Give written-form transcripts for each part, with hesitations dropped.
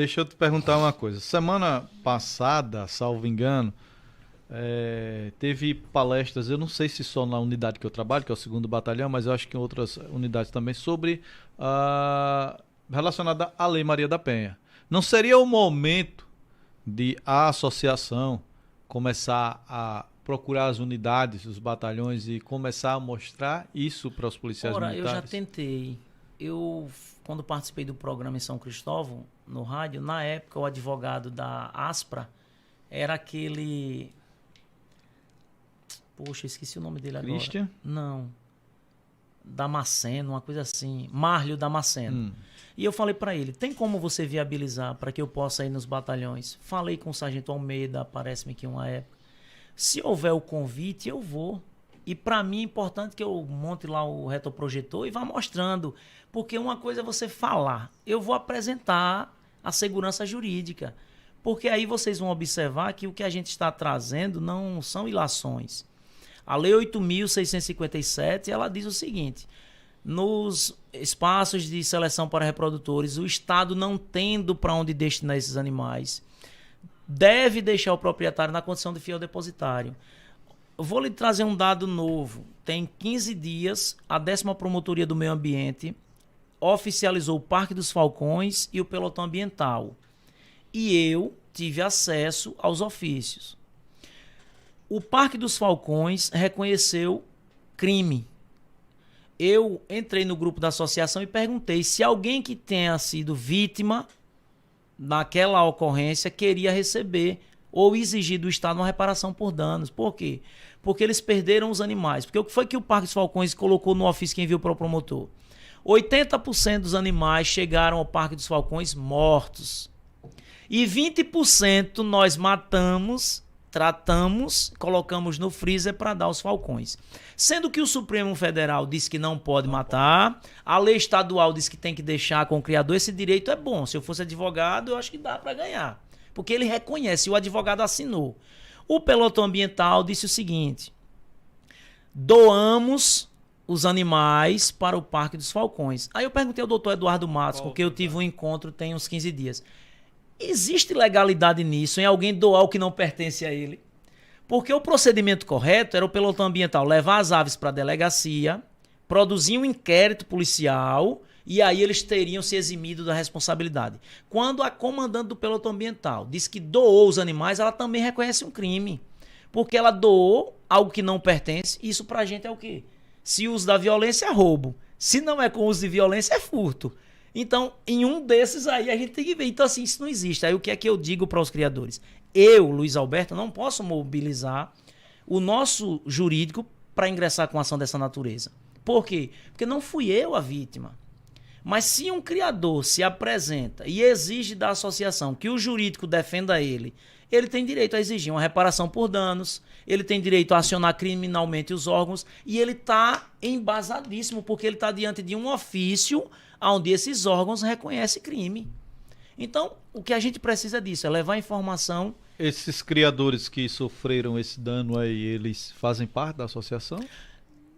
deixa eu te perguntar uma coisa. Semana passada, salvo engano, teve palestras, eu não sei se só na unidade que eu trabalho, que é o 2º Batalhão, mas eu acho que em outras unidades também, sobre relacionada à Lei Maria da Penha. Não seria o momento de a associação começar a procurar as unidades, os batalhões e começar a mostrar isso para os policiais militares? Eu já tentei. Quando participei do programa em São Cristóvão, no rádio, na época o advogado da Aspra era aquele... Poxa, esqueci o nome dele agora. Christian? Não. Damasceno, uma coisa assim. Márlio Damasceno. E eu falei para ele, tem como você viabilizar para que eu possa ir nos batalhões? Falei com o Sargento Almeida, parece-me que uma época. Se houver o convite, eu vou. E para mim é importante que eu monte lá o retroprojetor e vá mostrando. Porque uma coisa é você falar. Eu vou apresentar a segurança jurídica. Porque aí vocês vão observar que o que a gente está trazendo não são ilações. A Lei 8.657, ela diz o seguinte: nos espaços de seleção para reprodutores, o Estado não tendo para onde destinar esses animais, deve deixar o proprietário na condição de fiel depositário. Eu vou lhe trazer um dado novo. Tem 15 dias, a 10ª Promotoria do Meio Ambiente oficializou o Parque dos Falcões e o pelotão ambiental. E eu tive acesso aos ofícios. O Parque dos Falcões reconheceu crime. Eu entrei no grupo da associação e perguntei se alguém que tenha sido vítima naquela ocorrência queria receber ou exigir do Estado uma reparação por danos. Por quê? Porque eles perderam os animais. Porque o que foi que o Parque dos Falcões colocou no ofício que enviou para o promotor? 80% dos animais chegaram ao Parque dos Falcões mortos. E 20% nós matamos, tratamos, colocamos no freezer para dar aos falcões. Sendo que o Supremo Federal diz que não pode matar, a lei estadual diz que tem que deixar com o criador. Esse direito é bom. Se eu fosse advogado, eu acho que dá para ganhar. Porque ele reconhece, o advogado assinou. O pelotão ambiental disse o seguinte: doamos os animais para o Parque dos Falcões. Aí eu perguntei ao doutor Eduardo Matos, porque eu tive um encontro tem uns 15 dias. Existe legalidade nisso, em alguém doar o que não pertence a ele? Porque o procedimento correto era o pelotão ambiental levar as aves para a delegacia, produzir um inquérito policial e aí eles teriam se eximido da responsabilidade. Quando a comandante do pelotão ambiental diz que doou os animais, ela também reconhece um crime. Porque ela doou algo que não pertence. Isso pra gente é o quê? Se uso da violência é roubo. Se não é com uso de violência é furto. Então, em um desses aí a gente tem que ver. Então, assim, isso não existe. Aí o que é que eu digo para os criadores? Eu, Luiz Alberto, não posso mobilizar o nosso jurídico para ingressar com ação dessa natureza. Por quê? Porque não fui eu a vítima. Mas se um criador se apresenta e exige da associação que o jurídico defenda ele, ele tem direito a exigir uma reparação por danos, ele tem direito a acionar criminalmente os órgãos e ele está embasadíssimo porque ele está diante de um ofício onde esses órgãos reconhecem crime. Então, o que a gente precisa disso é levar informação. Esses criadores que sofreram esse dano aí, eles fazem parte da associação?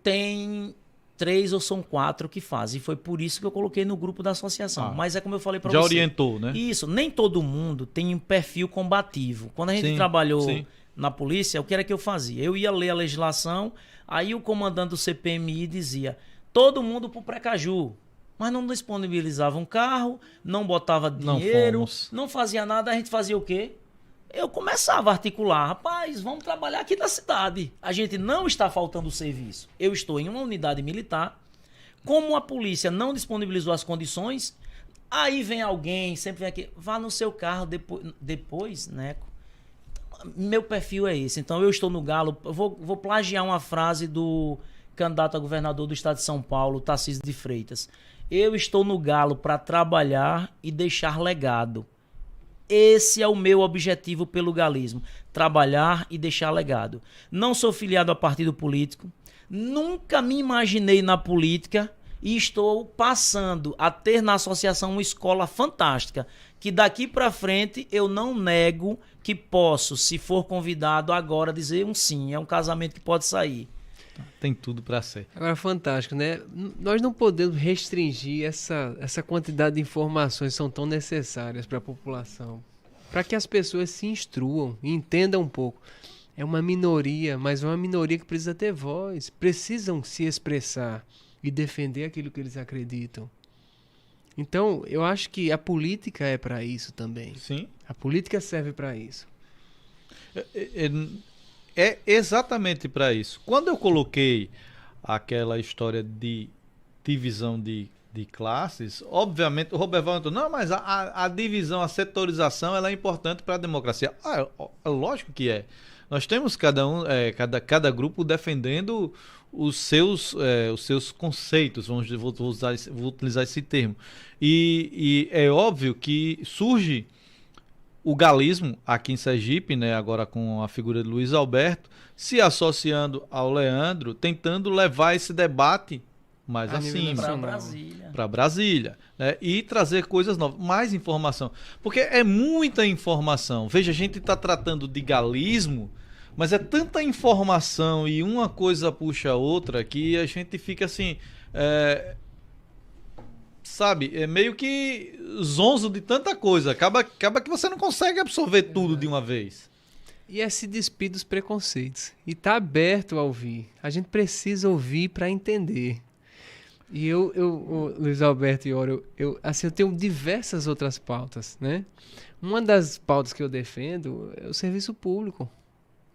Tem 3 ou são 4 que fazem. E foi por isso que eu coloquei no grupo da associação. Mas é como eu falei para você. Já orientou, né? Isso. Nem todo mundo tem um perfil combativo. Quando a gente trabalhou na polícia, o que era que eu fazia? Eu ia ler a legislação, aí o comandante do CPMI dizia: todo mundo pro Precaju. Mas não disponibilizava um carro, não botava dinheiro, não fazia nada. A gente fazia o quê? Eu começava a articular: rapaz, vamos trabalhar aqui na cidade. A gente não está faltando serviço. Eu estou em uma unidade militar. Como a polícia não disponibilizou as condições, aí vem alguém, sempre vem aqui, vá no seu carro depois, Neco. Meu perfil é esse. Então eu estou no galo. Eu vou plagiar uma frase do candidato a governador do estado de São Paulo, Tarcísio de Freitas. Eu estou no galo para trabalhar e deixar legado. Esse é o meu objetivo pelo galismo. Trabalhar e deixar legado. Não sou filiado a partido político. Nunca me imaginei na política e estou passando a ter na associação uma escola fantástica. Que daqui para frente eu não nego que posso, se for convidado agora, dizer um sim. É um casamento que pode sair. Tem tudo para ser. Agora, fantástico, né? Nós não podemos restringir essa quantidade de informações que são tão necessárias para a população, para que as pessoas se instruam e entendam um pouco. É uma minoria, mas é uma minoria que precisa ter voz, precisam se expressar e defender aquilo que eles acreditam. Então, eu acho que a política é para isso também. Sim. A política serve para isso. É exatamente para isso. Quando eu coloquei aquela história de divisão de classes, obviamente o Roberval entrou, não, mas a divisão, a setorização, ela é importante para a democracia. É lógico que é. Nós temos cada grupo defendendo os seus conceitos, vou utilizar esse termo. E é óbvio que surge o galismo aqui em Sergipe, né, agora com a figura de Luiz Alberto, se associando ao Leandro, tentando levar esse debate mais acima. Para Brasília. Né, e trazer coisas novas, mais informação. Porque é muita informação. Veja, a gente está tratando de galismo, mas é tanta informação e uma coisa puxa a outra que a gente fica assim... sabe, é meio que zonzo de tanta coisa. Acaba que você não consegue absorver tudo de uma vez. E é se despir dos preconceitos. E tá aberto a ouvir. A gente precisa ouvir para entender. E Luiz Alberto e Oro, eu tenho diversas outras pautas, né? Uma das pautas que eu defendo é o serviço público,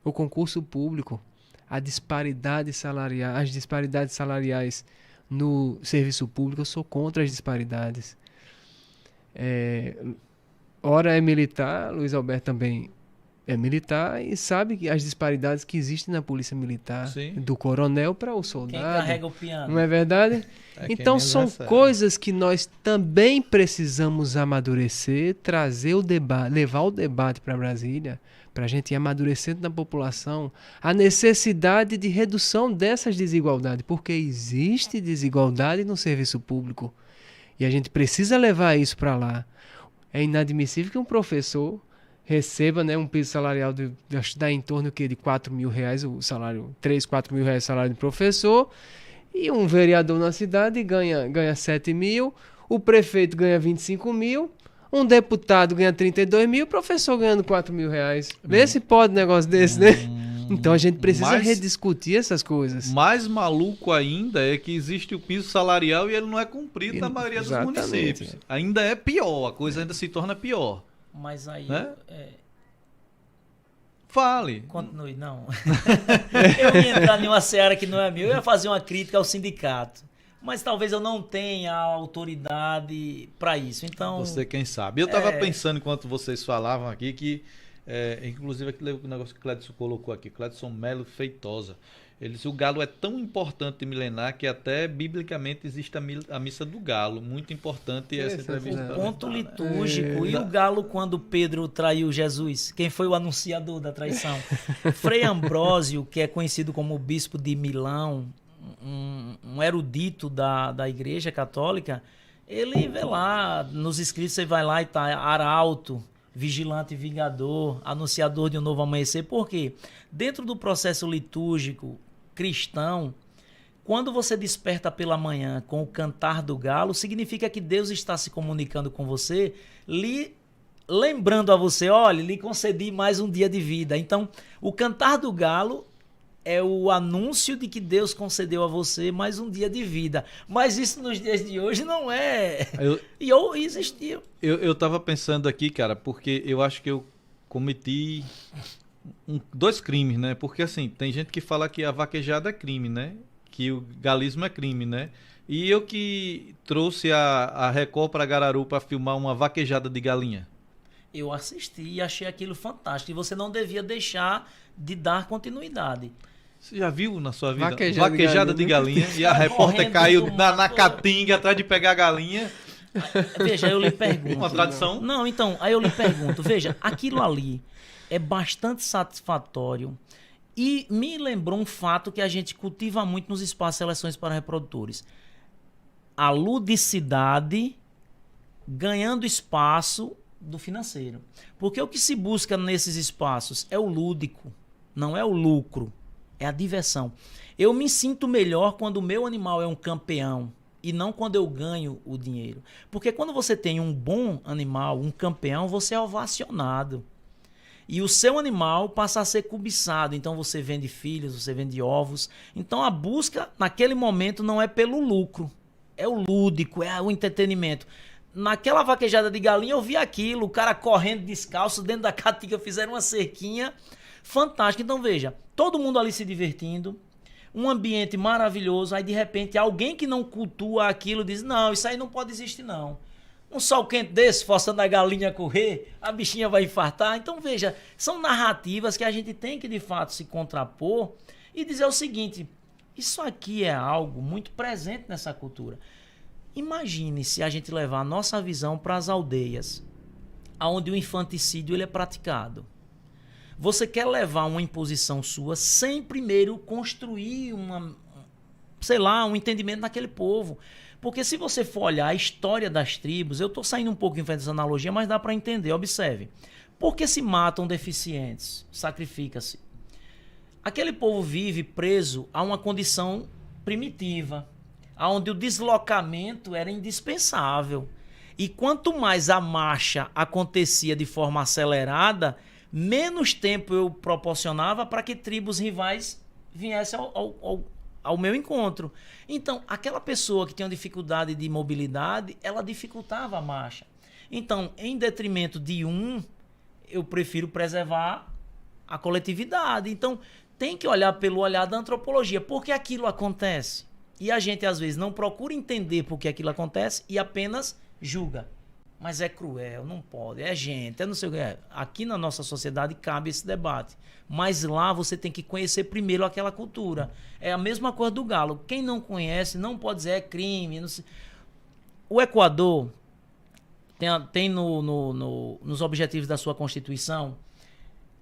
o concurso público, as disparidades salariais no serviço público. Eu sou contra as disparidades. Ora é militar, Luiz Alberto também é militar e sabe que as disparidades que existem na polícia militar, sim, do coronel para o soldado. Quem carrega o piano. Não é verdade? Então são coisas que nós também precisamos amadurecer, trazer o debate, levar o debate para Brasília, para a gente ir amadurecendo na população a necessidade de redução dessas desigualdades, porque existe desigualdade no serviço público e a gente precisa levar isso para lá. É inadmissível que um professor receba, né, um piso salarial acho que dá em torno de R$4.000 o salário, 3, 4 mil reais o salário de professor, e um vereador na cidade ganha 7 mil, o prefeito ganha 25 mil, um deputado ganha 32 mil, o professor ganhando 4 mil reais. Vê se pode um negócio desse, né? Então a gente precisa rediscutir essas coisas. Mais maluco ainda é que existe o piso salarial e ele não é cumprido na maioria dos municípios. Ainda é pior, a coisa ainda se torna pior. Mas aí... Né? Fale. Continue, não. Eu ia entrar em uma seara que não é minha. Eu ia fazer uma crítica ao sindicato. Mas talvez eu não tenha a autoridade para isso. Então... Você quem sabe. Eu estava pensando enquanto vocês falavam aqui que... inclusive aquele negócio que o Clédson colocou aqui. Clédson Melo Feitosa. Ele disse, o galo é tão importante e milenar que até biblicamente existe a missa do galo. Muito importante essa entrevista. O ponto litúrgico. E o galo quando Pedro traiu Jesus? Quem foi o anunciador da traição? Frei Ambrósio, que é conhecido como o bispo de Milão, um erudito da Igreja Católica, ele vê lá, nos escritos você vai lá e tá arauto, vigilante e vingador, anunciador de um novo amanhecer. Por quê? Dentro do processo litúrgico cristão, quando você desperta pela manhã com o cantar do galo, significa que Deus está se comunicando com você, lembrando a você, olha, lhe concedi mais um dia de vida. Então, o cantar do galo é o anúncio de que Deus concedeu a você mais um dia de vida. Mas isso nos dias de hoje não é. Existia. Eu estava pensando aqui, cara, porque eu acho que eu cometi 2 crimes, né? Porque assim, tem gente que fala que a vaquejada é crime, né? Que o galismo é crime, né? E eu que trouxe a Record para Gararu para filmar uma vaquejada de galinha. Eu assisti e achei aquilo fantástico. E você não devia deixar de dar continuidade. Você já viu na sua vida vaquejada de galinha e a repórter caiu na caatinga atrás de pegar a galinha? Veja, eu lhe pergunto. Uma tradição? Não, então, aí eu lhe pergunto. Veja, aquilo ali é bastante satisfatório e me lembrou um fato que a gente cultiva muito nos espaços de seleções para reprodutores. A ludicidade ganhando espaço do financeiro. Porque o que se busca nesses espaços é o lúdico, não é o lucro. É a diversão. Eu me sinto melhor quando o meu animal é um campeão e não quando eu ganho o dinheiro. Porque quando você tem um bom animal, um campeão, você é ovacionado. E o seu animal passa a ser cobiçado. Então você vende filhos, você vende ovos. Então a busca naquele momento não é pelo lucro. É o lúdico, é o entretenimento. Naquela vaquejada de galinha eu vi aquilo, o cara correndo descalço dentro da caatinga, fizeram uma cerquinha fantástica. Então veja, todo mundo ali se divertindo, um ambiente maravilhoso, aí de repente alguém que não cultua aquilo diz, não, isso aí não pode existir não. Um sol quente desse, forçando a galinha a correr, a bichinha vai infartar. Então veja, são narrativas que a gente tem que de fato se contrapor e dizer o seguinte, isso aqui é algo muito presente nessa cultura. Imagine se a gente levar a nossa visão para as aldeias, onde o infanticídio ele é praticado. Você quer levar uma imposição sua sem primeiro construir um entendimento naquele povo. Porque se você for olhar a história das tribos, eu estou saindo um pouco em frente dessa analogia, mas dá para entender. Observe. Por que se matam deficientes? Sacrifica-se. Aquele povo vive preso a uma condição primitiva, onde o deslocamento era indispensável. E quanto mais a marcha acontecia de forma acelerada, menos tempo eu proporcionava para que tribos rivais viessem ao meu encontro. Então, aquela pessoa que tinha dificuldade de mobilidade, ela dificultava a marcha. Então, em detrimento de eu prefiro preservar a coletividade. Então, tem que olhar pelo olhar da antropologia. Por que aquilo acontece? E a gente, às vezes, não procura entender por que aquilo acontece e apenas julga. Mas é cruel, não pode, é gente, é não sei o que. Aqui na nossa sociedade cabe esse debate. Mas lá você tem que conhecer primeiro aquela cultura. É a mesma coisa do galo. Quem não conhece não pode dizer é crime. Não sei. O Equador tem nos objetivos da sua Constituição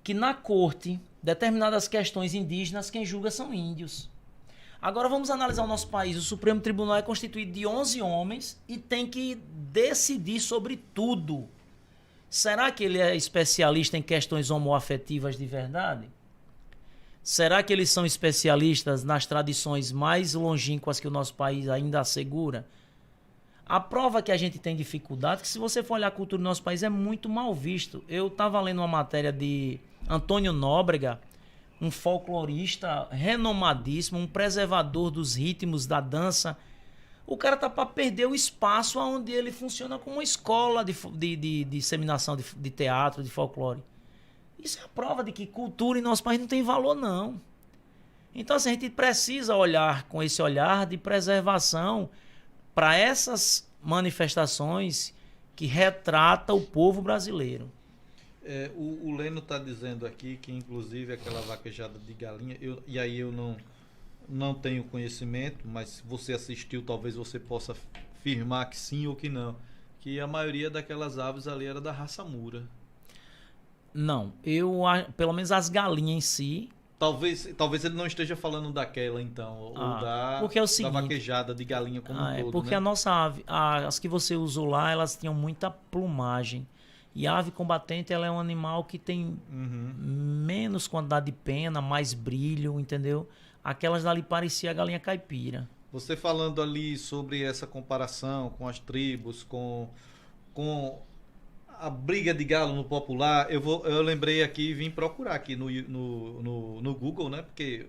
que na corte, determinadas questões indígenas, quem julga são índios. Agora vamos analisar o nosso país. O Supremo Tribunal é constituído de 11 homens e tem que decidir sobre tudo. Será que ele é especialista em questões homoafetivas de verdade? Será que eles são especialistas nas tradições mais longínquas que o nosso país ainda assegura? A prova que a gente tem dificuldade, que se você for olhar a cultura do nosso país, é muito mal visto. Eu estava lendo uma matéria de Antônio Nóbrega, um folclorista renomadíssimo, um preservador dos ritmos da dança. O cara tá para perder o espaço onde ele funciona como uma escola de disseminação de teatro, de folclore. Isso é a prova de que cultura em nosso país não tem valor, não. Então, assim, a gente precisa olhar com esse olhar de preservação para essas manifestações que retratam o povo brasileiro. O Leno está dizendo aqui que, inclusive, aquela vaquejada de galinha, e aí eu não tenho conhecimento, mas se você assistiu, talvez você possa afirmar que sim ou que não, que a maioria daquelas aves ali era da raça Mura. Não, pelo menos as galinhas em si... Talvez ele não esteja falando daquela, então, ou porque é o seguinte, da vaquejada de galinha como um todo, porque né? A nossa ave, as que você usou lá, elas tinham muita plumagem. E a ave combatente, ela é um animal que tem menos quantidade de pena, mais brilho, entendeu? Aquelas dali parecia a galinha caipira. Você falando ali sobre essa comparação com as tribos, com a briga de galo no popular, eu lembrei aqui e vim procurar aqui no Google, né? Porque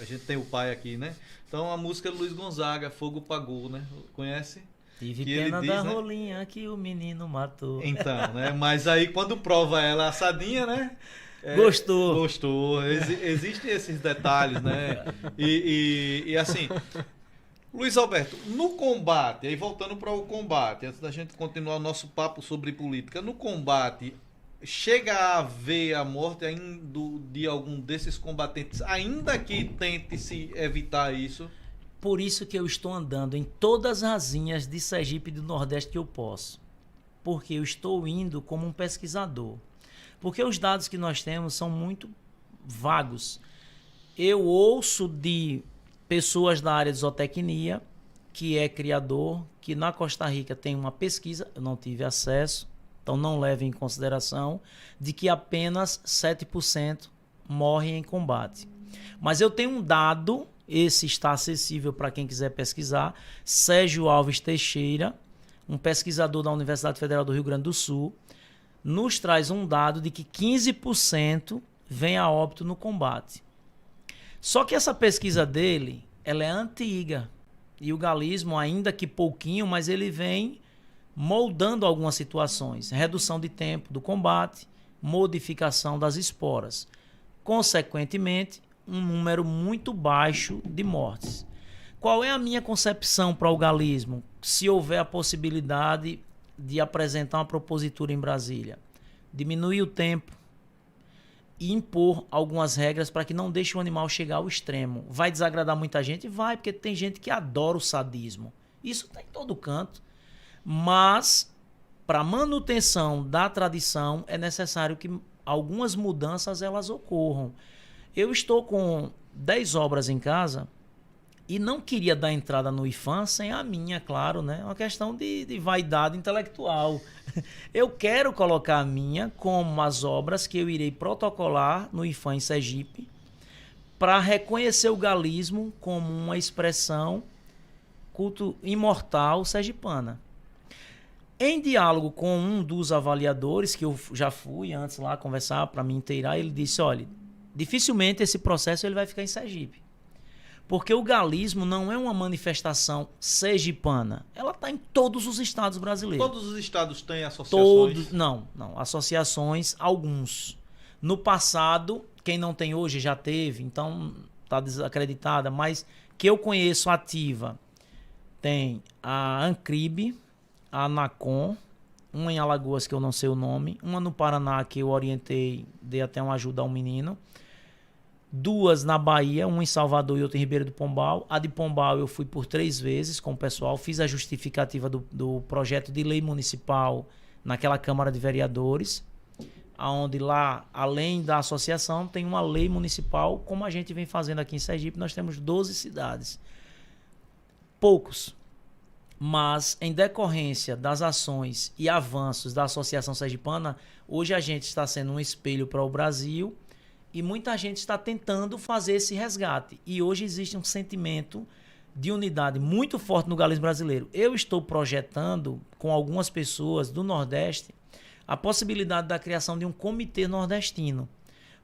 a gente tem o pai aqui, né? Então a música Luiz Gonzaga, Fogo Pagou, né? Conhece? Tive pena da rolinha que o menino matou. Então, né? Mas aí quando prova ela assadinha, né? Gostou. Existem esses detalhes, né? E assim, Luiz Alberto, no combate, aí voltando para o combate, antes da gente continuar o nosso papo sobre política, no combate, chega a haver a morte ainda de algum desses combatentes, ainda que tente se evitar isso? Por isso que eu estou andando em todas as linhas de Sergipe e do Nordeste que eu posso. Porque eu estou indo como um pesquisador. Porque os dados que nós temos são muito vagos. Eu ouço de pessoas da área de zootecnia, que é criador, que na Costa Rica tem uma pesquisa, eu não tive acesso, então não leve em consideração, de que apenas 7% morrem em combate. Mas eu tenho um dado, esse está acessível para quem quiser pesquisar, Sérgio Alves Teixeira, um pesquisador da Universidade Federal do Rio Grande do Sul, nos traz um dado de que 15% vem a óbito no combate. Só que essa pesquisa dele, ela é antiga. E o galismo, ainda que pouquinho, mas ele vem moldando algumas situações. Redução de tempo do combate, modificação das esporas. Consequentemente, um número muito baixo de mortes. Qual é a minha concepção para o galismo? Se houver a possibilidade de apresentar uma propositura em Brasília, diminuir o tempo e impor algumas regras para que não deixe o animal chegar ao extremo. Vai desagradar muita gente? Vai, porque tem gente que adora o sadismo. Isso está em todo canto. Mas, para a manutenção da tradição, é necessário que algumas mudanças elas ocorram. Eu estou com 10 obras em casa e não queria dar entrada no IFAM sem a minha, claro, né? Uma questão de vaidade intelectual. Eu quero colocar a minha como as obras que eu irei protocolar no IFAM em Sergipe para reconhecer o galismo como uma expressão culto imortal sergipana. Em diálogo com um dos avaliadores, que eu já fui antes lá conversar para me inteirar, ele disse, olha, dificilmente esse processo ele vai ficar em Sergipe. Porque o galismo não é uma manifestação sergipana. Ela está em todos os estados brasileiros. Todos os estados têm associações? Não. Associações, alguns. No passado, quem não tem hoje já teve, então está desacreditada, mas que eu conheço ativa, tem a Ancribe, a Anacom, uma em Alagoas que eu não sei o nome, uma no Paraná que eu orientei, dei até uma ajuda a um menino, 2 na Bahia, uma em Salvador e outra em Ribeira do Pombal. A de Pombal eu fui por 3 vezes com o pessoal, fiz a justificativa do projeto de lei municipal naquela Câmara de Vereadores, onde lá, além da associação, tem uma lei municipal, como a gente vem fazendo aqui em Sergipe, nós temos 12 cidades. Poucos. Mas, em decorrência das ações e avanços da Associação Sergipana, hoje a gente está sendo um espelho para o Brasil e muita gente está tentando fazer esse resgate. E hoje existe um sentimento de unidade muito forte no galismo brasileiro. Eu estou projetando, com algumas pessoas do Nordeste, a possibilidade da criação de um comitê nordestino.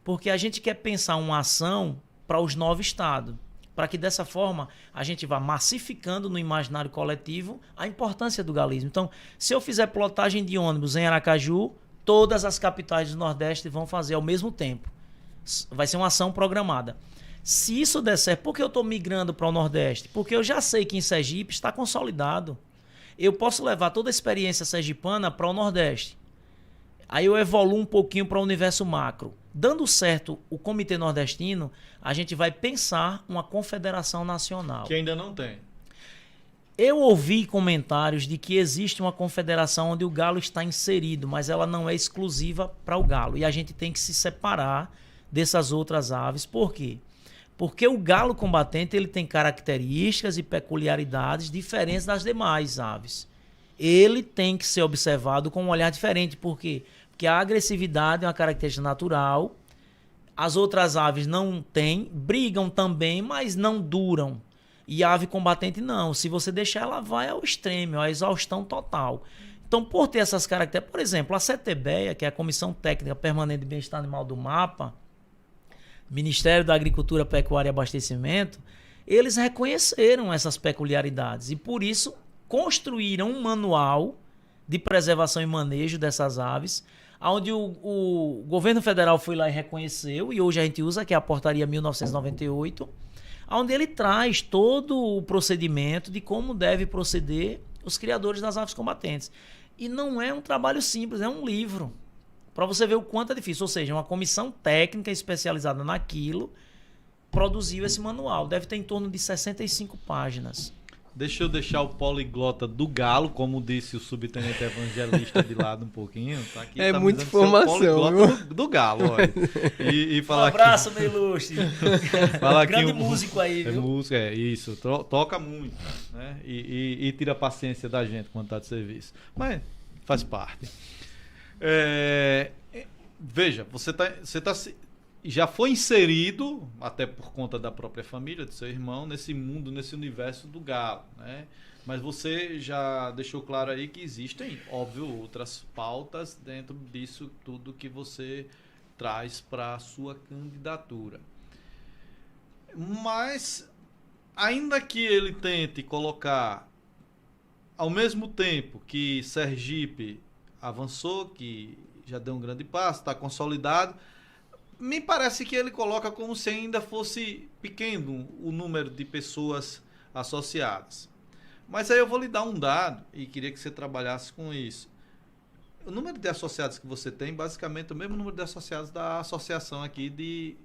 Porque a gente quer pensar uma ação para os 9 estados. Para que dessa forma a gente vá massificando no imaginário coletivo a importância do galismo. Então, se eu fizer plotagem de ônibus em Aracaju, todas as capitais do Nordeste vão fazer ao mesmo tempo. Vai ser uma ação programada. Se isso der certo, por que eu estou migrando para o Nordeste? Porque eu já sei que em Sergipe está consolidado. Eu posso levar toda a experiência sergipana para o Nordeste. Aí eu evoluo um pouquinho para o universo macro. Dando certo o Comitê Nordestino, a gente vai pensar uma confederação nacional. Que ainda não tem. Eu ouvi comentários de que existe uma confederação onde o galo está inserido, mas ela não é exclusiva para o galo. E a gente tem que se separar dessas outras aves. Por quê? Porque o galo combatente ele tem características e peculiaridades diferentes das demais aves. Ele tem que ser observado com um olhar diferente. Por quê? Porque a agressividade é uma característica natural. As outras aves não têm, brigam também, mas não duram. E a ave combatente não. Se você deixar, ela vai ao extremo, à exaustão total. Então, por ter essas características... Por exemplo, a CETEBEA, que é a Comissão Técnica Permanente de Bem-Estar Animal do MAPA, Ministério da Agricultura, Pecuária e Abastecimento, eles reconheceram essas peculiaridades e, por isso, construíram um manual de preservação e manejo dessas aves, onde o governo federal foi lá e reconheceu, e hoje a gente usa, que é a Portaria 1998, onde ele traz todo o procedimento de como deve proceder os criadores das aves combatentes. E não é um trabalho simples, é um livro. Para você ver o quanto é difícil. Ou seja, uma comissão técnica especializada naquilo produziu esse manual. Deve ter em torno de 65 páginas. Deixa eu deixar o poliglota do galo, como disse o subtenente evangelista de lado um pouquinho. Tá aqui, é tá muita informação. Poliglota do galo, olha. E falar um abraço, meu ilustre. Falar grande músico aí, viu? Música, isso. Toca muito, né? E tira a paciência da gente quando tá de serviço. Mas faz parte. Veja, você tá já foi inserido, até por conta da própria família, do seu irmão, nesse mundo, nesse universo do galo, né? Mas você já deixou claro aí que existem, óbvio, outras pautas dentro disso tudo que você traz para a sua candidatura. Mas, ainda que ele tente colocar, ao mesmo tempo que Sergipe avançou, que já deu um grande passo, está consolidado, me parece que ele coloca como se ainda fosse pequeno o número de pessoas associadas. Mas aí eu vou lhe dar um dado e queria que você trabalhasse com isso. O número de associados que você tem, basicamente, é o mesmo número de associados da associação aqui de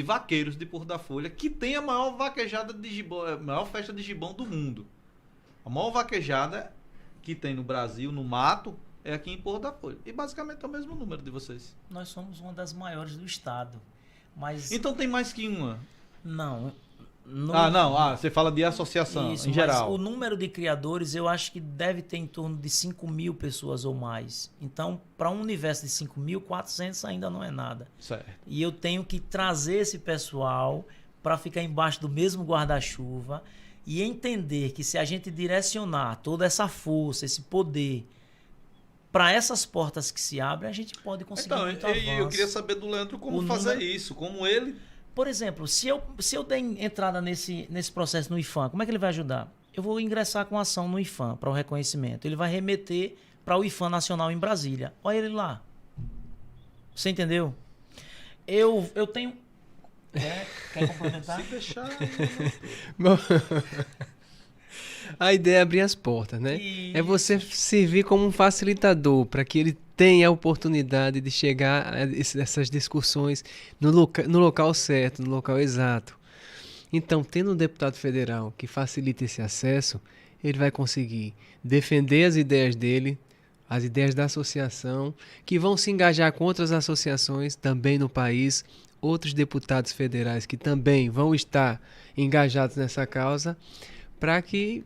vaqueiros de Porto da Folha, que tem a maior vaquejada de gibão, a maior festa de gibão do mundo. A maior vaquejada que tem no Brasil, no mato, é aqui em Porto da Folha. E basicamente é o mesmo número de vocês. Nós somos uma das maiores do estado. Mas... Então tem mais que uma? Não. Você fala de associação, isso, em geral. O número de criadores eu acho que deve ter em torno de 5.000 pessoas ou mais. Então, para um universo de 5.400 ainda não é nada. Certo. E eu tenho que trazer esse pessoal para ficar embaixo do mesmo guarda-chuva e entender que se a gente direcionar toda essa força, esse poder para essas portas que se abrem, a gente pode conseguir muito avanço. Eu queria saber do Leandro como fazer isso, como ele... Por exemplo, se eu der entrada nesse processo no IFAM, como é que ele vai ajudar? Eu vou ingressar com ação no IFAM para o reconhecimento. Ele vai remeter para o IFAM Nacional em Brasília. Olha ele lá. Você entendeu? Eu tenho... Quer complementar? Se deixar... A ideia é abrir as portas, né? Isso. É você servir como um facilitador para que ele tenha a oportunidade de chegar a essas discussões no local certo, no local exato. Então, tendo um deputado federal que facilita esse acesso, ele vai conseguir defender as ideias dele, as ideias da associação, que vão se engajar com outras associações também no país, outros deputados federais que também vão estar engajados nessa causa, para que...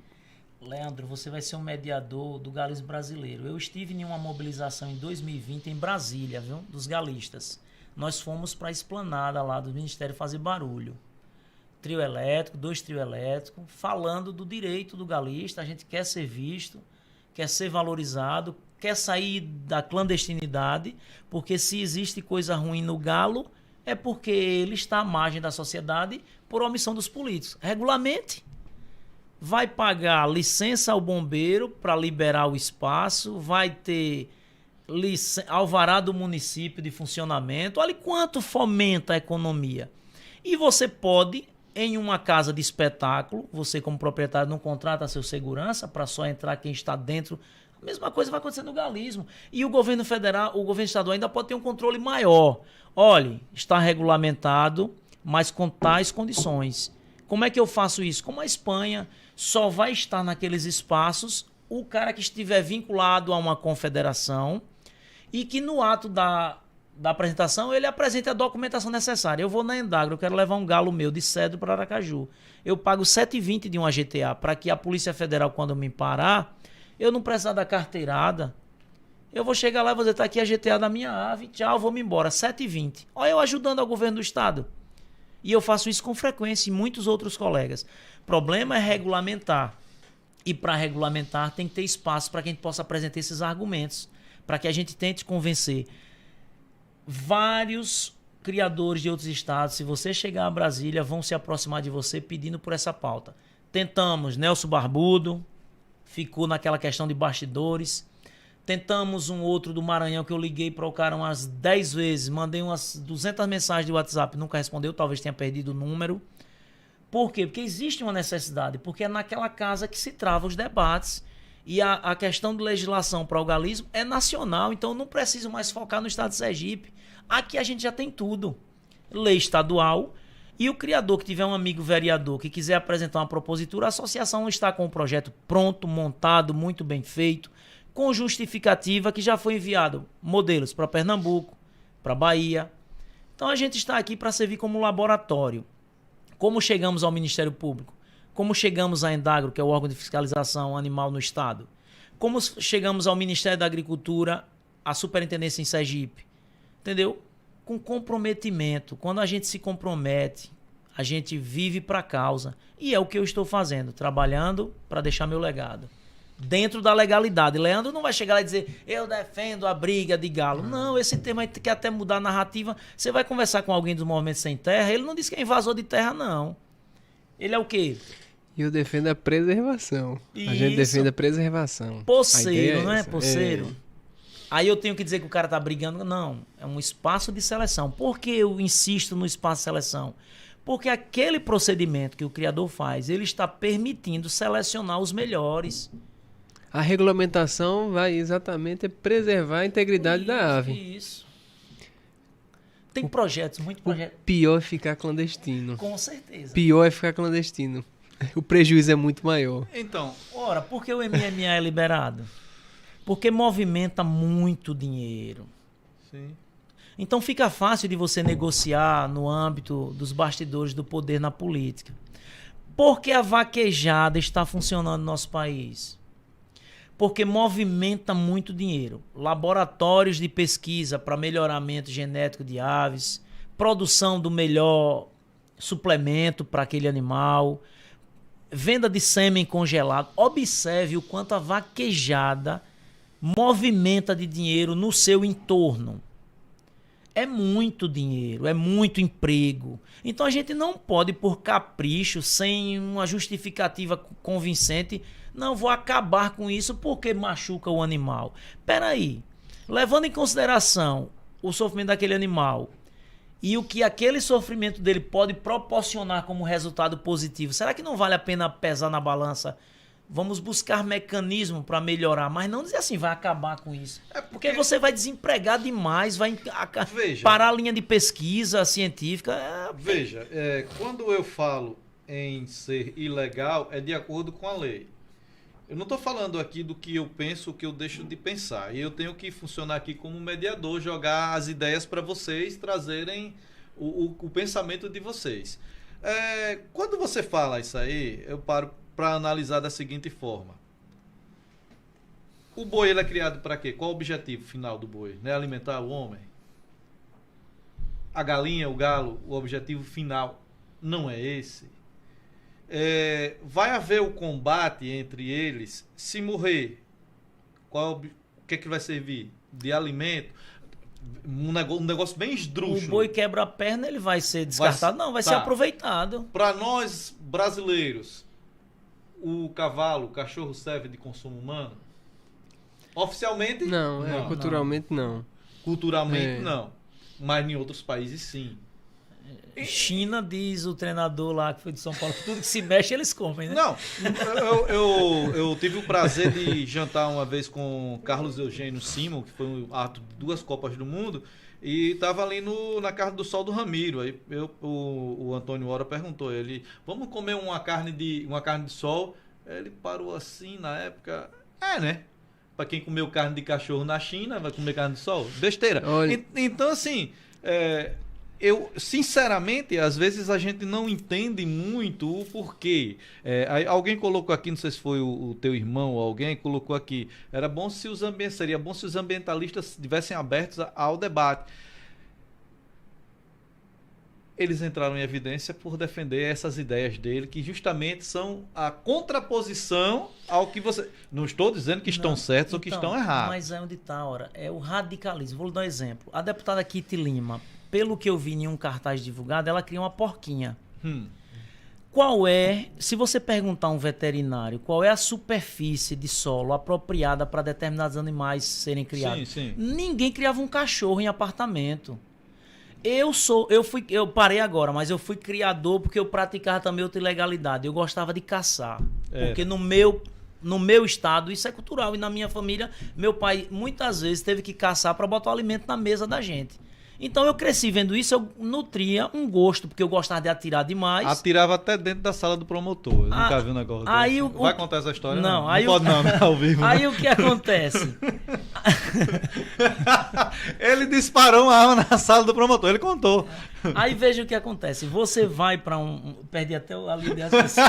Leandro, você vai ser um mediador do galismo brasileiro. Eu estive em uma mobilização em 2020 em Brasília, viu? Dos galistas. Nós fomos para a esplanada lá do Ministério fazer barulho. Trio elétrico, 2 trio elétricos, falando do direito do galista. A gente quer ser visto, quer ser valorizado, quer sair da clandestinidade, porque se existe coisa ruim no galo, é porque ele está à margem da sociedade por omissão dos políticos. Regulamente. Vai pagar licença ao bombeiro para liberar o espaço, vai ter alvará do município de funcionamento. Olha quanto fomenta a economia. E você pode, em uma casa de espetáculo, você como proprietário não contrata seu segurança para só entrar quem está dentro. A mesma coisa vai acontecer no galismo. E o governo federal, o governo estadual ainda pode ter um controle maior. Olha, está regulamentado, mas com tais condições. Como é que eu faço isso? Como a Espanha só vai estar naqueles espaços o cara que estiver vinculado a uma confederação e que no ato da apresentação ele apresente a documentação necessária. Eu vou na Endagro, eu quero levar um galo meu de Cedro para Aracaju. Eu pago R$ 7,20 de uma GTA para que a Polícia Federal, quando me parar, eu não precisar da carteirada. Eu vou chegar lá e vou dizer, tá aqui a GTA da minha ave, tchau, vou me embora, R$ 7,20. Olha eu ajudando ao governo do estado. E eu faço isso com frequência e muitos outros colegas. O problema é regulamentar. E para regulamentar tem que ter espaço para que a gente possa apresentar esses argumentos. Para que a gente tente convencer vários criadores de outros estados. Se você chegar a Brasília, vão se aproximar de você pedindo por essa pauta. Tentamos, Nelson Barbudo, ficou naquela questão de bastidores. Tentamos um outro do Maranhão que eu liguei para o cara umas 10 vezes, mandei umas 200 mensagens de WhatsApp, nunca respondeu, talvez tenha perdido o número. Por quê? Porque existe uma necessidade, porque é naquela casa que se trava os debates e a questão de legislação para o galismo é nacional, então não preciso mais focar no estado de Sergipe. Aqui a gente já tem tudo. Lei estadual e o criador que tiver um amigo vereador que quiser apresentar uma propositura, a associação está com o projeto pronto, montado, muito bem feito, com justificativa que já foi enviado modelos para Pernambuco, para Bahia. Então a gente está aqui para servir como laboratório. Como chegamos ao Ministério Público? Como chegamos à Endagro, que é o órgão de fiscalização animal no estado? Como chegamos ao Ministério da Agricultura, à Superintendência em Sergipe? Entendeu? com comprometimento. Quando a gente se compromete, a gente vive para a causa. E é o que eu estou fazendo, trabalhando para deixar meu legado. Dentro da legalidade. Leandro não vai chegar lá e dizer, eu defendo a briga de galo. Não, esse tema quer até mudar a narrativa. Você vai conversar com alguém dos movimentos sem terra, ele não diz que é invasor de terra, não. Ele é o quê? E eu defendo a preservação. Isso. A gente defende a preservação. Poceiro, não é poceiro? Aí eu tenho que dizer que o cara tá brigando. Não, é um espaço de seleção. Por que eu insisto no espaço de seleção? Porque aquele procedimento que o criador faz, ele está permitindo selecionar os melhores. A regulamentação vai exatamente preservar a integridade da ave. Isso. Tem projetos, muito projetos. Pior é ficar clandestino. Com certeza. Pior é ficar clandestino. O prejuízo é muito maior. Então, ora, por que o MMA é liberado? Porque movimenta muito dinheiro. sim. Então fica fácil de você negociar no âmbito dos bastidores do poder na política. Por que a vaquejada está funcionando no nosso país? Porque movimenta muito dinheiro. Laboratórios de pesquisa para melhoramento genético de aves, produção do melhor suplemento para aquele animal, venda de sêmen congelado. Observe o quanto a vaquejada movimenta de dinheiro no seu entorno. É muito dinheiro, é muito emprego. Então a gente não pode, por capricho, sem uma justificativa convincente, não vou acabar com isso porque machuca o animal. Peraí, levando em consideração o sofrimento daquele animal e o que aquele sofrimento dele pode proporcionar como resultado positivo, será que não vale a pena pesar na balança? Vamos buscar mecanismo para melhorar, mas não dizer assim, vai acabar com isso. Porque você vai desempregar demais, vai parar a linha de pesquisa científica. Veja, quando eu falo em ser ilegal, é de acordo com a lei. Eu não estou falando aqui do que eu penso, o que eu deixo de pensar. E eu tenho que funcionar aqui como mediador, jogar as ideias para vocês trazerem o pensamento de vocês. Quando você fala isso aí, eu paro para analisar da seguinte forma. O boi ele é criado para quê? Qual o objetivo final do boi? Não é alimentar o homem? A galinha, o galo, o objetivo final não é esse? Vai haver o combate entre eles. Se morrer, o que é que vai servir? De alimento? Um negócio bem esdrúxulo. O boi quebra a perna, ele vai ser descartado? Não, vai ser aproveitado. Para nós brasileiros, o cavalo, o cachorro serve de consumo humano? Oficialmente? Não, culturalmente não. Culturalmente não. Mas em outros países sim. China, diz o treinador lá que foi de São Paulo, que tudo que se mexe eles comem, né? Não, eu tive o prazer de jantar uma vez com Carlos Eugênio Simon, que foi um ato de 2 Copas do Mundo, e estava ali na Carne do Sol do Ramiro. Aí o Antônio Ora perguntou, ele, vamos comer uma carne de sol? Ele parou assim na época, né? Para quem comeu carne de cachorro na China, vai comer carne de sol? Besteira. Então, assim, eu, sinceramente, às vezes a gente não entende muito o porquê. Alguém colocou aqui, não sei se foi o teu irmão ou alguém, colocou aqui, seria bom se os ambientalistas estivessem abertos ao debate. Eles entraram em evidência por defender essas ideias dele, que justamente são a contraposição ao que você... Não estou dizendo que estão certos ou que estão errados. Mas é onde está, é o radicalismo. Vou lhe dar um exemplo. A deputada Kitty Lima, pelo que eu vi em um cartaz divulgado, ela cria uma porquinha. Qual é, se você perguntar a um veterinário, qual é a superfície de solo apropriada para determinados animais serem criados? Sim. Ninguém criava um cachorro em apartamento. Eu parei agora, mas eu fui criador porque eu praticava também outra ilegalidade. Eu gostava de caçar. Porque no meu estado, isso é cultural. E na minha família, meu pai muitas vezes teve que caçar para botar o alimento na mesa da gente. Então eu cresci vendo isso, eu nutria um gosto, porque eu gostava de atirar demais. Atirava até dentro da sala do promotor. Eu nunca vi um negócio desse. Vai contar essa história? Não pode não, ao vivo. Aí o que acontece? Ele disparou uma arma na sala do promotor, ele contou. Aí veja o que acontece. Você vai para perdi até ali de raciocínio.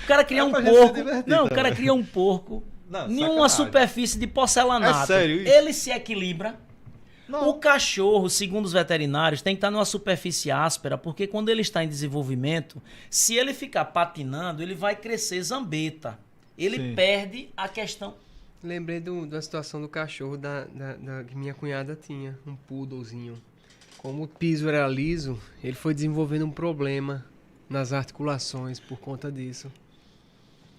O cara cria um porco. Não, o cara cria um porco em uma superfície de porcelanato. É sério isso? Ele se equilibra. Não. O cachorro, segundo os veterinários, tem que estar numa superfície áspera, porque quando ele está em desenvolvimento, se ele ficar patinando, ele vai crescer zambeta. Ele perde a questão. Lembrei da situação do cachorro que minha cunhada tinha, um poodlezinho. Como o piso era liso, ele foi desenvolvendo um problema nas articulações por conta disso.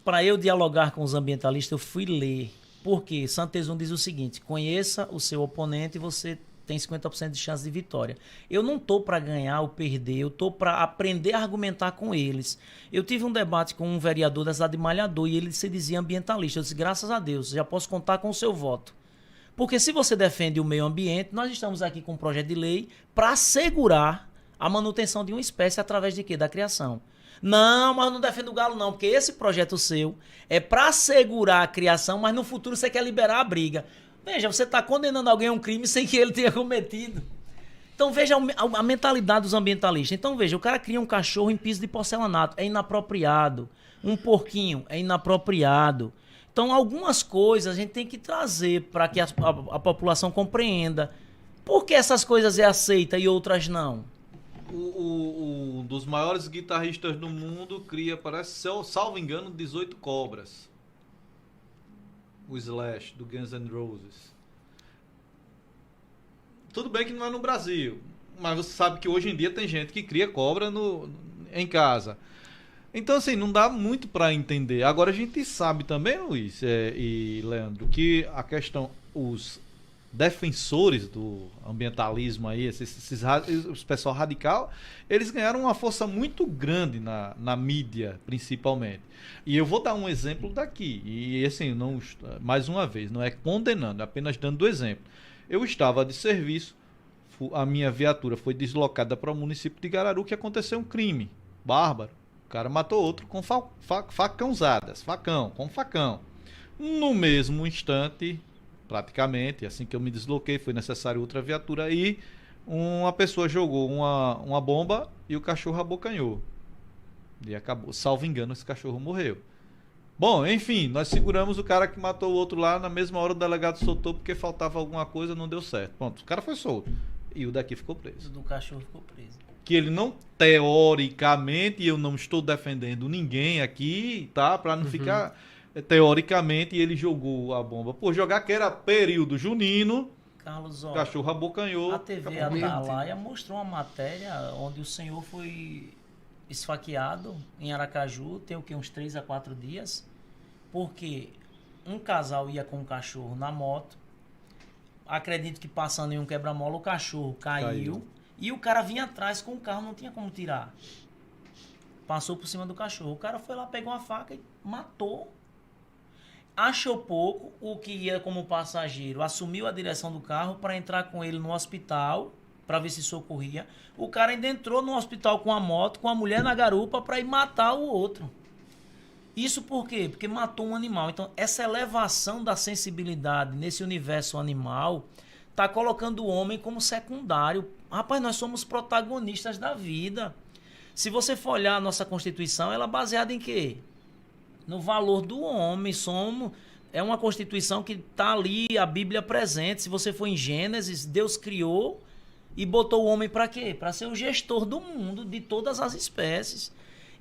Para eu dialogar com os ambientalistas, eu fui ler. Porque Santezum diz o seguinte: conheça o seu oponente e você tem 50% de chance de vitória. Eu não estou para ganhar ou perder, eu estou para aprender a argumentar com eles. Eu tive um debate com um vereador da cidade de Malhador e ele se dizia ambientalista. Eu disse, graças a Deus, já posso contar com o seu voto. Porque se você defende o meio ambiente, nós estamos aqui com um projeto de lei para assegurar a manutenção de uma espécie através de quê? Da criação. Não, mas eu não defendo o galo não, porque esse projeto seu é para assegurar a criação, mas no futuro você quer liberar a briga. Veja, você está condenando alguém a um crime sem que ele tenha cometido. Então veja a mentalidade dos ambientalistas. Então veja, o cara cria um cachorro em piso de porcelanato, é inapropriado. Um porquinho é inapropriado. Então algumas coisas a gente tem que trazer para que a população compreenda. Por que essas coisas é aceita e outras não? Um dos maiores guitarristas do mundo cria, parece, salvo engano, 18 cobras. O Slash, do Guns N' Roses. Tudo bem que não é no Brasil, mas você sabe que hoje em dia tem gente que cria cobra em casa. Então, assim, não dá muito para entender. Agora, a gente sabe também, Luiz e Leandro, que a questão, os defensores do ambientalismo aí, os pessoal radical, eles ganharam uma força muito grande na mídia, principalmente. E eu vou dar um exemplo daqui, e assim, não, mais uma vez, não é condenando, é apenas dando exemplo. Eu estava de serviço, a minha viatura foi deslocada para o município de Gararu, que aconteceu um crime bárbaro. O cara matou outro com facãozadas, com facão. No mesmo instante, praticamente, assim que eu me desloquei, foi necessário outra viatura e uma pessoa jogou uma bomba e o cachorro abocanhou. E acabou, salvo engano, esse cachorro morreu. Bom, enfim, nós seguramos o cara que matou o outro lá, na mesma hora o delegado soltou porque faltava alguma coisa, não deu certo. Pronto, o cara foi solto. E o daqui ficou preso. O do cachorro ficou preso. Que ele não, teoricamente, eu não estou defendendo ninguém aqui, tá? Pra não ficar... Teoricamente, ele jogou a bomba por jogar, que era período junino. Carlos, o cachorro abocanhou. A TV Atalaia mostrou uma matéria onde o senhor foi esfaqueado em Aracaju, tem o que, uns 3 a 4 dias, porque um casal ia com um cachorro na moto, acredito que passando em um quebra-mola, o cachorro caiu e o cara vinha atrás com o carro, não tinha como tirar. Passou por cima do cachorro. O cara foi lá, pegou uma faca e matou. Achou pouco, o que ia como passageiro assumiu a direção do carro para entrar com ele no hospital, para ver se socorria. O cara ainda entrou no hospital com a moto, com a mulher na garupa, para ir matar o outro. Isso por quê? Porque matou um animal. Então, essa elevação da sensibilidade nesse universo animal está colocando o homem como secundário. Rapaz, nós somos protagonistas da vida. Se você for olhar a nossa Constituição, ela é baseada em quê? No valor do homem. É uma Constituição que está ali, a Bíblia presente. Se você for em Gênesis, Deus criou e botou o homem para quê? Para ser o gestor do mundo, de todas as espécies.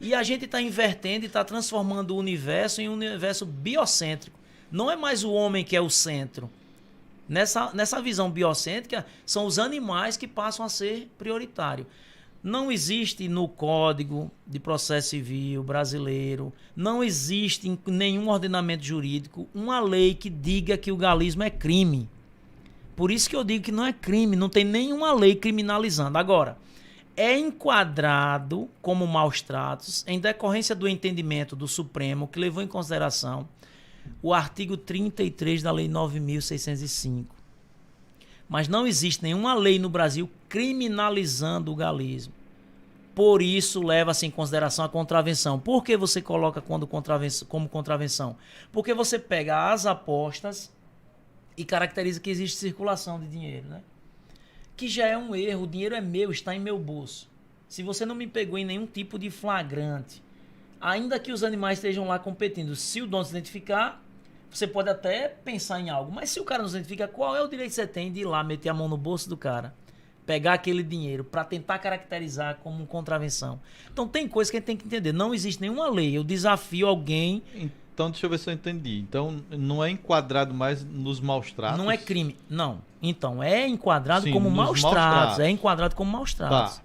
E a gente está invertendo e está transformando o universo em um universo biocêntrico. Não é mais o homem que é o centro. Nessa visão biocêntrica, são os animais que passam a ser prioritários. Não existe no Código de Processo Civil brasileiro, não existe em nenhum ordenamento jurídico uma lei que diga que o galismo é crime. Por isso que eu digo que não é crime, não tem nenhuma lei criminalizando. Agora, é enquadrado como maus tratos em decorrência do entendimento do Supremo, que levou em consideração o artigo 33 da Lei 9.605. Mas não existe nenhuma lei no Brasil criminalizando o galismo. Por isso, leva-se em consideração a contravenção. Por que você coloca como contravenção? Porque você pega as apostas e caracteriza que existe circulação de dinheiro, né? Que já é um erro. O dinheiro é meu, está em meu bolso. Se você não me pegou em nenhum tipo de flagrante, ainda que os animais estejam lá competindo, se o dono se identificar, Você pode até pensar em algo, mas se o cara não se identifica, qual é o direito que você tem de ir lá meter a mão no bolso do cara, pegar aquele dinheiro para tentar caracterizar como contravenção? Então tem coisa que a gente tem que entender. Não existe nenhuma lei. Eu desafio alguém... Então, deixa eu ver se eu entendi. Então, não é enquadrado mais nos maus tratos? Não é crime. Não. Então, é enquadrado como maus tratos. É enquadrado como maus tratos. Tá.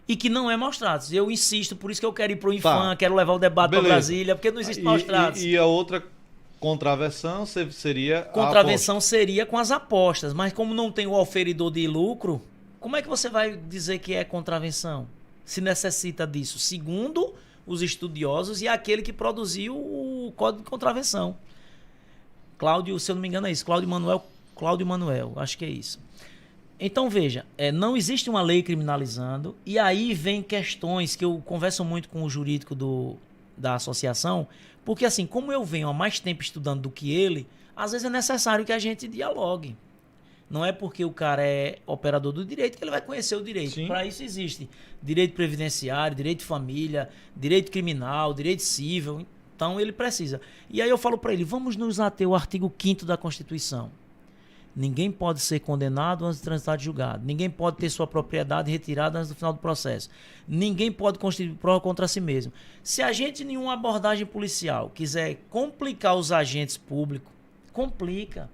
E que não é maus tratos. Eu insisto, por isso que eu quero ir pro IFAM, quero levar o debate para Brasília, porque não existe maus tratos. E a outra contravenção seria... Contravenção seria com as apostas. Mas como não tem o oferidor de lucro, como é que você vai dizer que é contravenção? Se necessita disso. Segundo os estudiosos e aquele que produziu o Código de Contravenção. Cláudio, se eu não me engano é isso, Cláudio Manuel, acho que é isso. Então veja, não existe uma lei criminalizando, e aí vem questões que eu converso muito com o jurídico da associação, porque assim, como eu venho há mais tempo estudando do que ele, às vezes é necessário que a gente dialogue. Não é porque o cara é operador do direito que ele vai conhecer o direito. Para isso existe direito previdenciário, direito de família, direito criminal, direito civil. Então ele precisa. E aí eu falo para ele, vamos nos ater ao artigo 5º da Constituição. Ninguém pode ser condenado antes de transitar de julgado. Ninguém pode ter sua propriedade retirada antes do final do processo. Ninguém pode constituir prova contra si mesmo. Se a gente, em uma abordagem policial, quiser complicar os agentes públicos, complica.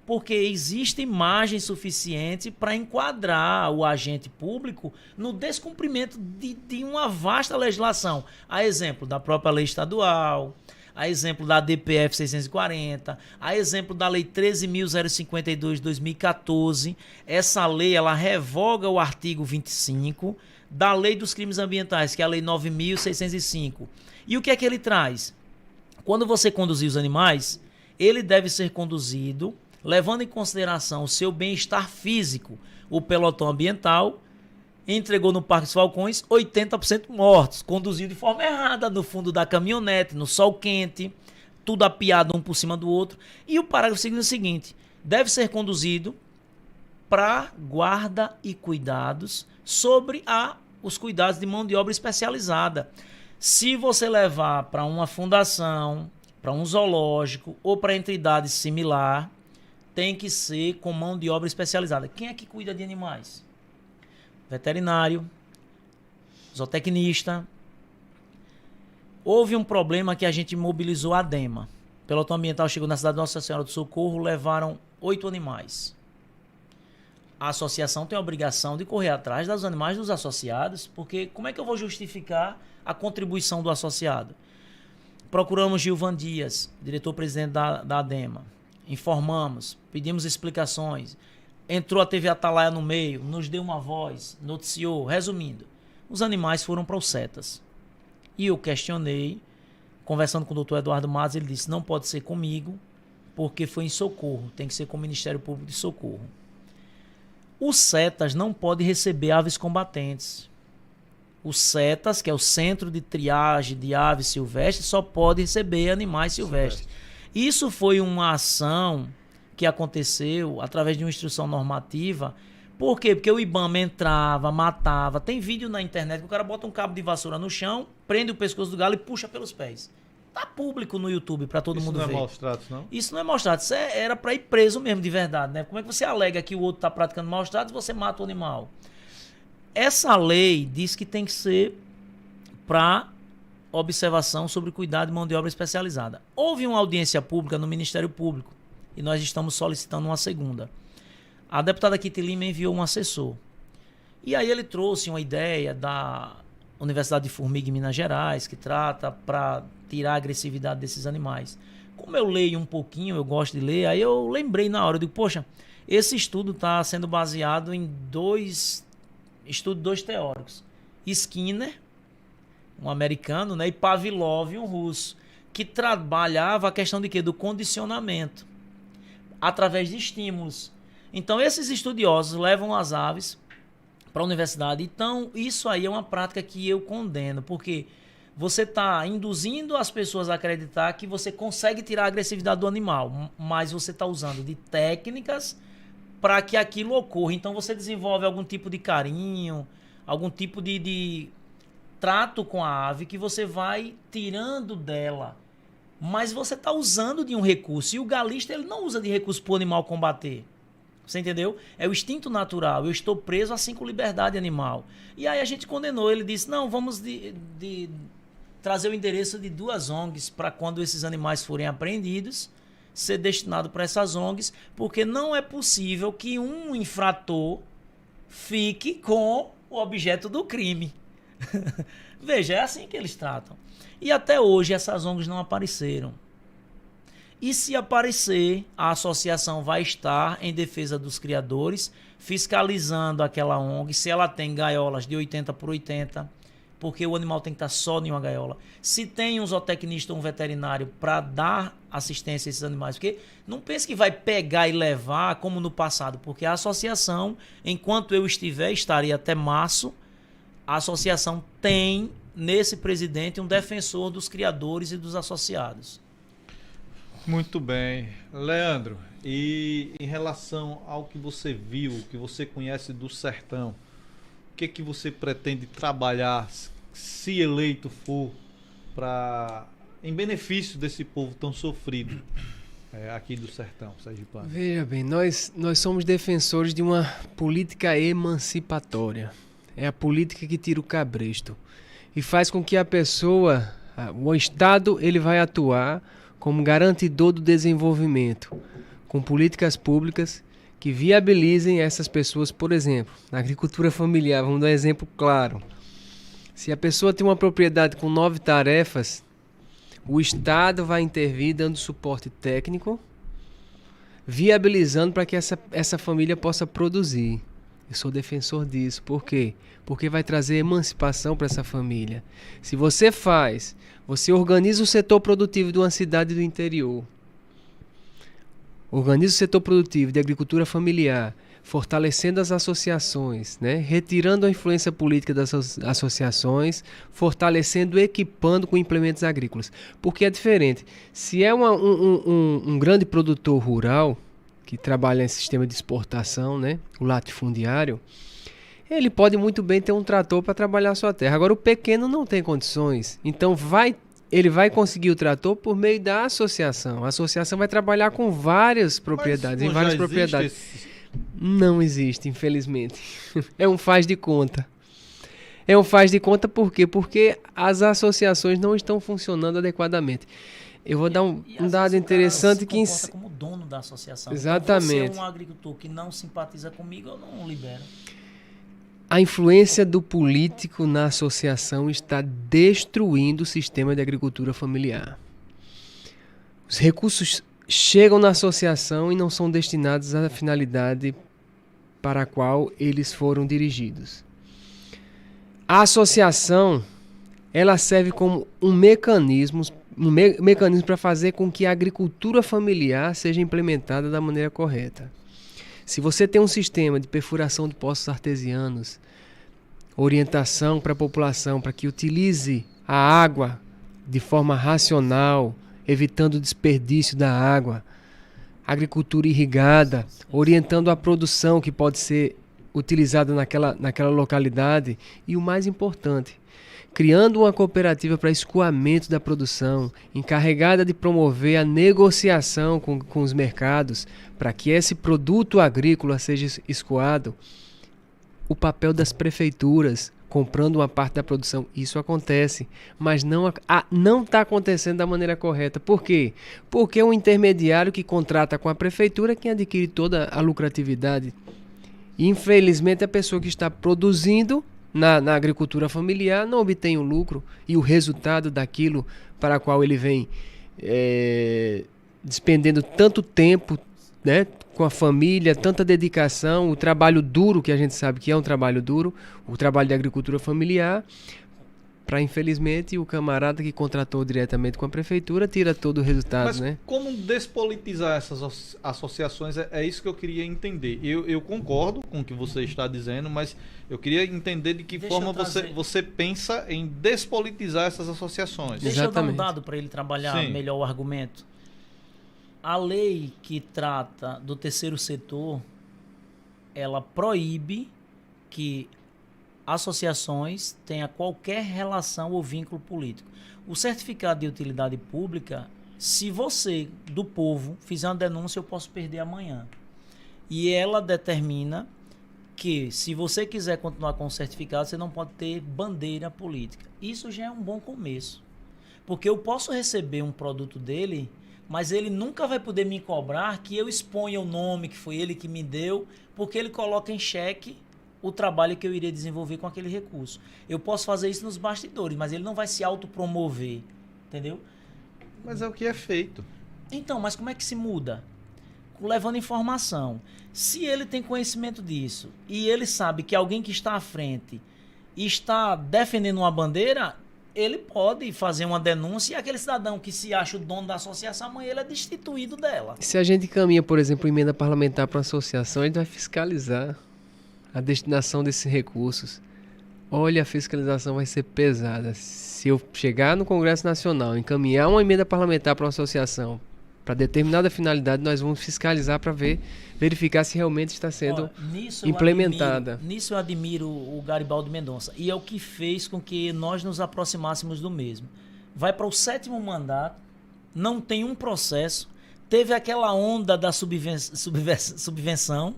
Porque existe margem suficiente para enquadrar o agente público no descumprimento de uma vasta legislação. A exemplo da própria lei estadual, a exemplo da DPF 640, a exemplo da lei 13.052 de 2014. Essa lei ela revoga o artigo 25 da lei dos crimes ambientais, que é a lei 9.605. E o que é que ele traz? Quando você conduzir os animais, ele deve ser conduzido levando em consideração o seu bem-estar físico. O pelotão ambiental entregou no Parque dos Falcões 80% mortos, conduzido de forma errada no fundo da caminhonete, no sol quente, tudo apiado um por cima do outro. E o parágrafo seguinte é o seguinte: deve ser conduzido para guarda e cuidados sobre os cuidados de mão de obra especializada. Se você levar para uma fundação, para um zoológico ou para entidade similar, tem que ser com mão de obra especializada. Quem é que cuida de animais? Veterinário, zootecnista. Houve um problema que a gente mobilizou a DEMA. O pelotão ambiental chegou na cidade de Nossa Senhora do Socorro, levaram 8 animais. A associação tem a obrigação de correr atrás dos animais dos associados, porque como é que eu vou justificar a contribuição do associado? Procuramos Gilvan Dias, diretor-presidente da DEMA. Informamos, pedimos explicações. Entrou a TV Atalaia no meio, nos deu uma voz, noticiou. Resumindo, os animais foram para os CETAS. E eu questionei, conversando com o doutor Eduardo Matos, ele disse, não pode ser comigo, porque foi em Socorro, tem que ser com o Ministério Público de Socorro. Os CETAS não pode receber aves combatentes. O CETAS, que é o Centro de Triagem de Aves Silvestres, só pode receber animais silvestres. Isso foi uma ação que aconteceu através de uma instrução normativa. Por quê? Porque o IBAMA entrava, matava. Tem vídeo na internet que o cara bota um cabo de vassoura no chão, prende o pescoço do galo e puxa pelos pés. Tá público no YouTube para todo mundo ver. Isso não é maus tratos, não? Isso não é maus tratos. Isso era para ir preso mesmo, de verdade, né? Como é que você alega que o outro tá praticando maus tratos e você mata o animal? Essa lei diz que tem que ser para observação sobre cuidado de mão de obra especializada. Houve uma audiência pública no Ministério Público e nós estamos solicitando uma segunda. A deputada Kitty Lima enviou um assessor. E aí ele trouxe uma ideia da Universidade de Formiga em Minas Gerais, que trata para tirar a agressividade desses animais. Como eu leio um pouquinho, eu gosto de ler, aí eu lembrei na hora, eu digo, poxa, esse estudo está sendo baseado em dois teóricos. Skinner, um americano, né, e Pavlov, um russo, que trabalhava a questão de quê? Do condicionamento, através de estímulos. Então, esses estudiosos levam as aves para a universidade. Então, isso aí é uma prática que eu condeno, porque você está induzindo as pessoas a acreditar que você consegue tirar a agressividade do animal, mas você está usando de técnicas para que aquilo ocorra. Então, você desenvolve algum tipo de carinho, algum tipo de trato com a ave que você vai tirando dela Mas você está usando de um recurso. E o galista ele não usa de recurso para o animal combater. Você entendeu? É o instinto natural. Eu estou preso assim com liberdade animal. E aí a gente condenou. Ele disse, não, vamos trazer o endereço de 2 ONGs para quando esses animais forem apreendidos, ser destinado para essas ONGs, porque não é possível que um infrator fique com o objeto do crime. Veja, é assim que eles tratam. E até hoje essas ONGs não apareceram. E se aparecer, a associação vai estar em defesa dos criadores, fiscalizando aquela ONG, se ela tem gaiolas de 80 por 80, porque o animal tem que estar só em uma gaiola. Se tem um zootecnista ou um veterinário para dar assistência a esses animais, porque não pense que vai pegar e levar como no passado, porque a associação, enquanto eu estaria até março, a associação tem nesse presidente um defensor dos criadores e dos associados. Muito bem. Leandro, e em relação ao que você viu, que você conhece do sertão, o que você pretende trabalhar, se eleito for, em benefício desse povo tão sofrido aqui do sertão sergipano? Veja bem, nós somos defensores de uma política emancipatória. É a política que tira o cabresto e faz com que a pessoa, o Estado, ele vai atuar como garantidor do desenvolvimento, com políticas públicas que viabilizem essas pessoas. Por exemplo, na agricultura familiar, vamos dar um exemplo claro. Se a pessoa tem uma propriedade com 9 tarefas, o Estado vai intervir dando suporte técnico, viabilizando para que essa família possa produzir. Eu sou defensor disso. Por quê? Porque vai trazer emancipação para essa família. Se você organiza o setor produtivo de uma cidade do interior, organiza o setor produtivo de agricultura familiar, fortalecendo as associações, né? Retirando a influência política das associações, fortalecendo, equipando com implementos agrícolas. Porque é diferente. Se é um grande produtor rural, que trabalha em sistema de exportação, né? O latifundiário, ele pode muito bem ter um trator para trabalhar a sua terra. Agora, o pequeno não tem condições. Então, ele vai conseguir o trator por meio da associação. A associação vai trabalhar com várias propriedades, em várias propriedades. Não existe, infelizmente. É um faz de conta. É um faz de conta por quê? Porque as associações não estão funcionando adequadamente. Eu vou dar um dado interessante que se comporta como dono da associação. Exatamente. Então, você é um agricultor que não simpatiza comigo, eu não libero. A influência do político na associação está destruindo o sistema de agricultura familiar. Os recursos chegam na associação e não são destinados à finalidade para a qual eles foram dirigidos. A associação, ela serve como um mecanismo para fazer com que a agricultura familiar seja implementada da maneira correta. Se você tem um sistema de perfuração de poços artesianos, orientação para a população para que utilize a água de forma racional, evitando o desperdício da água, agricultura irrigada, orientando a produção que pode ser utilizada naquela localidade e o mais importante, criando uma cooperativa para escoamento da produção, encarregada de promover a negociação com os mercados para que esse produto agrícola seja escoado. O papel das prefeituras, comprando uma parte da produção, isso acontece, mas não está acontecendo da maneira correta. Por quê? Porque é um intermediário que contrata com a prefeitura quem adquire toda a lucratividade. E, infelizmente, a pessoa que está produzindo na agricultura familiar não obtém o lucro e o resultado daquilo para a qual ele vem despendendo tanto tempo, né, com a família, tanta dedicação, o trabalho duro, que a gente sabe que é um trabalho duro, o trabalho de agricultura familiar, para, infelizmente, o camarada que contratou diretamente com a prefeitura tira todo o resultado. Mas né? Como despolitizar essas associações? É isso que eu queria entender. Eu concordo com o que você está dizendo, mas eu queria entender de que forma você pensa em despolitizar essas associações. Deixa eu dar um dado para ele trabalhar melhor o argumento. A lei que trata do terceiro setor, ela proíbe que associações tenha qualquer relação ou vínculo político. O certificado de utilidade pública Se você, do povo, fizer uma denúncia, eu posso perder amanhã. E ela determina que, se você quiser continuar com o certificado, você não pode ter bandeira política. Isso já é um bom começo. Porque eu posso receber um produto dele, mas ele nunca vai poder me cobrar que eu exponha o nome, que foi ele que me deu, porque ele coloca em xeque o trabalho que eu iria desenvolver com aquele recurso. Eu posso fazer isso nos bastidores, mas ele não vai se autopromover, entendeu? Mas é o que é feito. Então, mas como é que se muda? Levando informação. Se ele tem conhecimento disso e ele sabe que alguém que está à frente está defendendo uma bandeira, ele pode fazer uma denúncia e aquele cidadão que se acha o dono da associação, amanhã ele é destituído dela. Se a gente caminha, por exemplo, emenda parlamentar para uma associação, a gente vai fiscalizar a destinação desses recursos. Olha, a fiscalização vai ser pesada. Se eu chegar no Congresso Nacional, encaminhar uma emenda parlamentar para uma associação, para determinada finalidade, nós vamos fiscalizar para verificar se realmente está sendo implementada. Nisso eu admiro o Garibaldi Mendonça. E é o que fez com que nós nos aproximássemos do mesmo. Vai para o 7º mandato, não tem um processo, teve aquela onda da subvenção.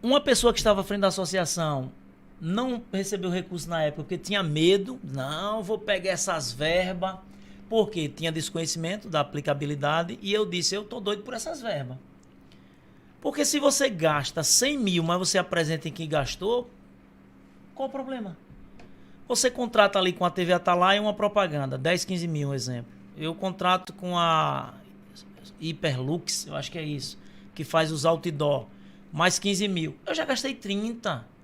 Uma pessoa que estava à frente da associação não recebeu recurso na época porque tinha medo. Não, vou pegar essas verbas, porque tinha desconhecimento da aplicabilidade. E eu disse, eu tô doido por essas verbas. Porque se você gasta 100 mil, mas você apresenta em que gastou, qual o problema? Você contrata ali com a TV Atalaia uma propaganda, 10, 15 mil, um exemplo. Eu contrato com a Hyperlux, eu acho que é isso, que faz os outdoor, mais 15 mil. Eu já gastei 30.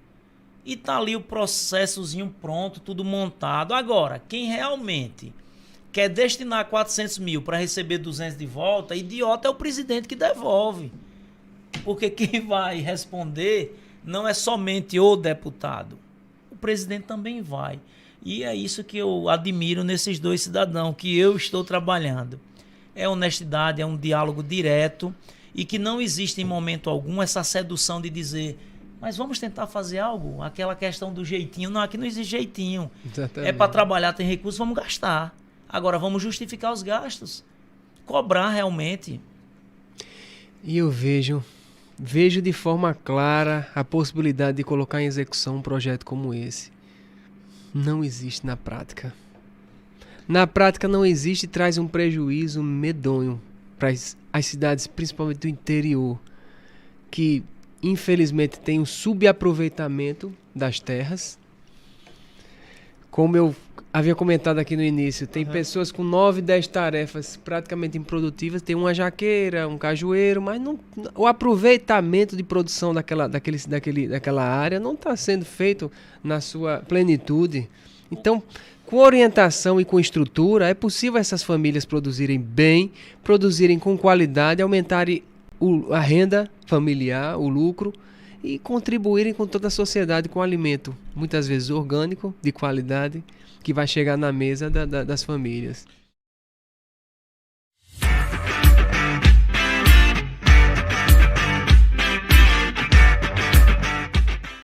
E tá ali o processozinho pronto, tudo montado. Agora, quem realmente quer destinar 400 mil para receber 200 de volta, idiota é o presidente que devolve. Porque quem vai responder não é somente o deputado. O presidente também vai. E é isso que eu admiro nesses dois cidadãos que eu estou trabalhando. É honestidade, é um diálogo direto e que não existe em momento algum essa sedução de dizer, mas vamos tentar fazer algo? Aquela questão do jeitinho. Não, aqui não existe jeitinho. Exatamente. É para trabalhar, tem recurso, vamos gastar. Agora vamos justificar os gastos. Cobrar realmente. E eu vejo de forma clara a possibilidade de colocar em execução um projeto como esse. Não existe na prática. Na prática não existe e traz um prejuízo medonho para as cidades, principalmente do interior, que infelizmente tem um subaproveitamento das terras. Como eu havia comentado aqui no início, tem pessoas com 9, 10 tarefas praticamente improdutivas, tem uma jaqueira, um cajueiro, mas não, o aproveitamento de produção daquela área não está sendo feito na sua plenitude. Então, com orientação e com estrutura, é possível essas famílias produzirem bem, produzirem com qualidade, aumentarem a renda familiar, o lucro, e contribuírem com toda a sociedade com alimento, muitas vezes orgânico, de qualidade, que vai chegar na mesa das famílias.